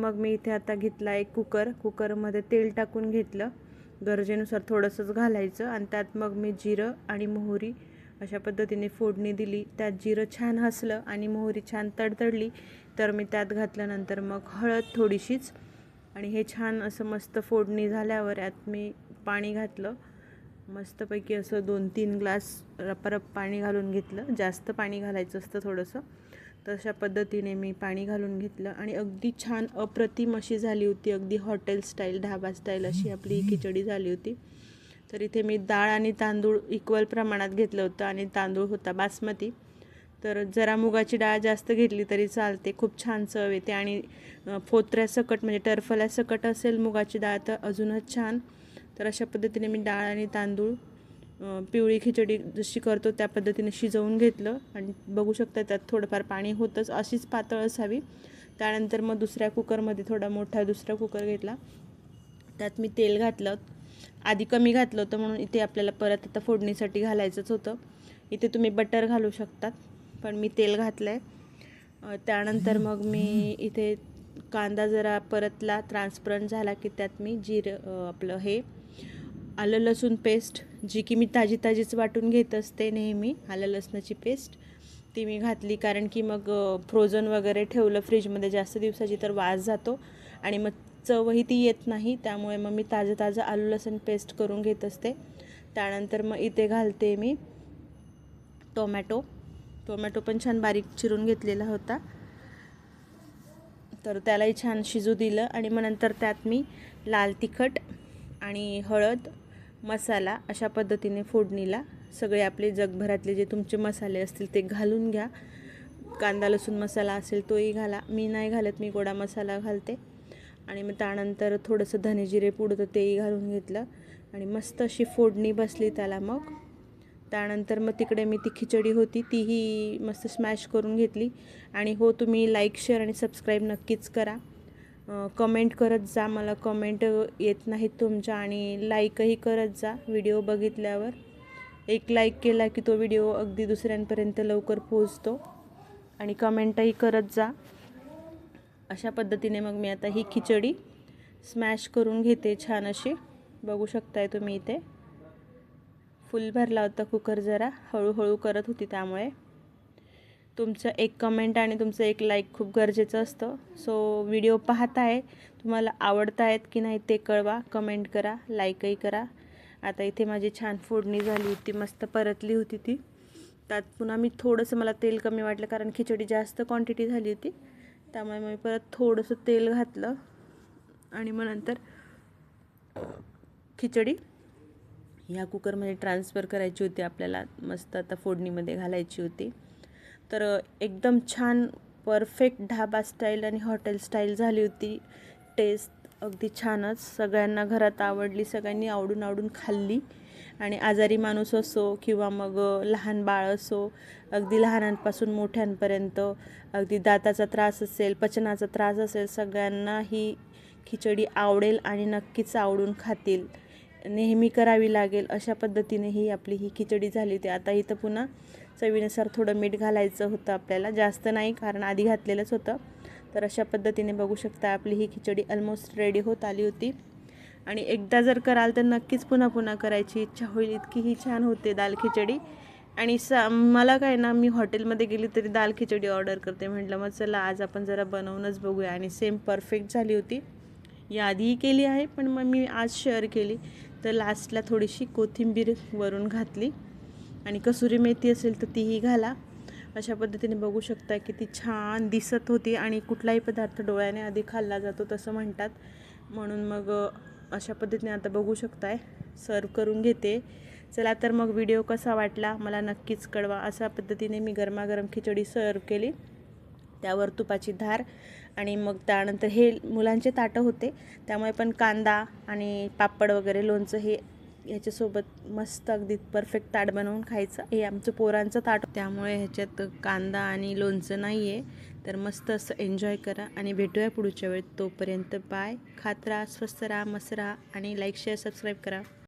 मग मी इथे आता घेतला एक कुकरमध्ये तेल टाकून घेतलं, गरजेनुसार थोडंसंच घालायचं आणि त्यात मग मी जिरं आणि मोहरी अशा पद्धतीने फोडणी दिली। त्यात जिरं छान हसलं आणि मोहरी छान तडतडली तर मी त्यात घातल्यानंतर मग हळद थोडीशीच आणि हे छान असं मस्त फोडणी झाल्यावर यात मी पाणी घातलं। मस्तपैकी असं 2-3 ग्लास रपारप पाणी घालून घेतलं, जास्त पाणी घालायचं असतं थोडंसं। तशा पद्धतीने मी पाणी घालून घेतलं आणि अगदी छान अप्रतिम अशी झाली होती, अगदी हॉटेल स्टाईल ढाबा स्टाईल अशी आपली खिचडी झाली होती। तर इथे मी डाळ आणि तांदूळ इक्वल प्रमाणात घेतलं होतं आणि तांदूळ होता बासमती, तर जरा मुगाची डाळ जास्त घेतली तरी चालते, खूप छान चव येते आणि फोत्र्यासकट म्हणजे टरफल्यासकट असेल मुगाची डाळ तर अजूनच छान। तर अशा पद्धतीने मी डाळ आणि तांदूळ पिवळी खिचडी जशी करतो त्या पद्धतीने शिजवून घेतलं आणि बघू शकता त्यात थोडंफार पाणी होतंच, अशीच पातळ असावी। त्यानंतर मग दुसऱ्या कुकरमध्ये थोडा मोठा दुसरा कुकर घेतला, त्यात मी तेल घातलं, आधी कमी घातलं होतं म्हणून इथे आपल्याला परत आता फोडणीसाठी घालायचंच होतं। इथे तुम्ही बटर घालू शकतात पण मी तेल घातलं आहे। त्यानंतर मग मी इथे कांदा जरा परतला, ट्रान्सपरंट झाला की त्यात मी आपलं हे आलं लसूण पेस्ट, जी की मी ताजीच वाटून घेत असते नेहमी, आलं लसणाची पेस्ट ती मी घातली, कारण की मग फ्रोझन वगैरे ठेवलं फ्रीजमध्ये जास्त दिवसाची तर वास जातो आणि मग चवही ती येत नाही, त्यामुळे मग मी ताजं आलं लसूण पेस्ट करून घेत असते। त्यानंतर मग इथे घालते मी टोमॅटो पण छान बारीक चिरून घेतलेला होता, तर त्यालाही छान शिजू दिलं आणि मग नंतर त्यात मी लाल तिखट आणि हळद मसाला अशा पद्धतीने फोडणीला सगळे आपले जगभरातले जे तुमचे मसाले असतील ते घालून घ्या। कांदा लसूण मसाला असेल तोही घाला, मी नाही घालत, मी गोडा मसाला घालते। आणि मग त्यानंतर थोडंसं धने जिरे पूड होतं तेही घालून घेतलं आणि मस्त अशी फोडणी बसली त्याला। मग त्यानंतर मग तिकडे मी ती खिचडी होती तीही मस्त स्मॅश करून घेतली। आणि हो, तुम्ही लाईक शेअर आणि सबस्क्राईब नक्कीच करा, कमेंट करत जा, मला कमेंट येत नाहीत तुमच्या, आणि लाईकही करत जा व्हिडिओ बघितल्यावर। एक लाईक केला की तो व्हिडिओ अगदी दुसऱ्यांपर्यंत लवकर पोहोचतो आणि कमेंटही करत जा। अशा पद्धतीने मग मी आता ही खिचडी स्मॅश करून घेते छान अशी, बघू शकताय तुम्ही इथे फुल भरला होता कुकर, जरा हळूहळू करत होती, त्यामुळे तुमचं एक कमेंट आणि तुमचं एक लाईक खूप गरजेचं असतं। सो व्हिडिओ पाहताय, तुम्हाला आवडत आहेत की नाही ते कळवा, कमेंट करा, लाईकही करा। आता इथे माझी छान फोडणी झाली होती, मस्त परतली होती ती, त्यात पुन्हा मी थोडंसं, मला तेल कमी वाटलं कारण खिचडी जास्त क्वांटिटी झाली होती, त्यामुळे मी परत थोडंसं तेल घातलं आणि मग नंतर खिचडी ह्या कुकरमध्ये ट्रान्सफर करायची होती आपल्याला, मस्त आता फोडणीमध्ये घालायची होती। तर एकदम छान परफेक्ट ढाबा स्टाईल आणि हॉटेल स्टाईल झाली होती, टेस्ट अगदी छानच, सगळ्यांना घरात आवडली, सगळ्यांनी आवडून खाल्ली। आणि आजारी माणूस असो किंवा मग लहान बाळ असो, अगदी लहानांपासून मोठ्यांपर्यंत, अगदी दाताचा त्रास असेल, पचनाचा त्रास असेल, सगळ्यांना ही खिचडी आवडेल आणि नक्कीच आवडून खातील, नेहमी करावी लागेल अशा पद्धतीने ही आपली ही खिचडी झाली होती। आता इथं पुन्हा चवीनुसार थोडं मीठ घालायचं होतं आपल्याला, जास्त नाही कारण आधी घातलेलंच होतं। तर अशा पद्धतीने बघू शकता आपली ही खिचडी ऑलमोस्ट रेडी होत आली होती आणि एकदा जर कराल तर नक्कीच पुन्हा करायची इच्छा होईल, इतकी ही छान होते दाल खिचडी। आणि मला काय ना, मी हॉटेलमध्ये गेली तरी दाल खिचडी ऑर्डर करते, म्हटलं मग चला आज आपण जरा बनवूनच बघूया, आणि सेम परफेक्ट झाली होती। याआधीही केली आहे पण मग मी आज शेअर केली, तर लास्टला थोडीशी कोथिंबीर वरून घातली आणि कसुरी मेथी असेल तर तीही घाला। अशा पद्धतीने बघू शकता किती छान दिसत होती, आणि कुठलाही पदार्थ डोळ्याने आधी खाल्ला जातो तसं म्हणतात, म्हणून मग अशा पद्धतीने आता बघू शकताय सर्व करून घेते। चला तर मग व्हिडिओ कसा वाटला मला नक्कीच कळवा। अशा पद्धतीने मी गरमागरम खिचडी सर्व केली, त्यावर तुपाची धार, आणि मग त्यानंतर हे मुलांचे ताटं होते त्यामुळे पण कांदा आणि पापड वगैरे लोणचं हे ह्याच्यासोबत मस्त अगदी परफेक्ट ताट बनवून खायचं। हे आमचं पोरांचं ताट, त्यामुळे ह्याच्यात कांदा आणि लोणचं नाही आहे, तर मस्त असं एन्जॉय करा आणि भेटूया पुढच्या वेळेत। तोपर्यंत बाय, खात राहा, स्वस्त राहा, मस्त राहा आणि लाईक शेअर सबस्क्राईब करा।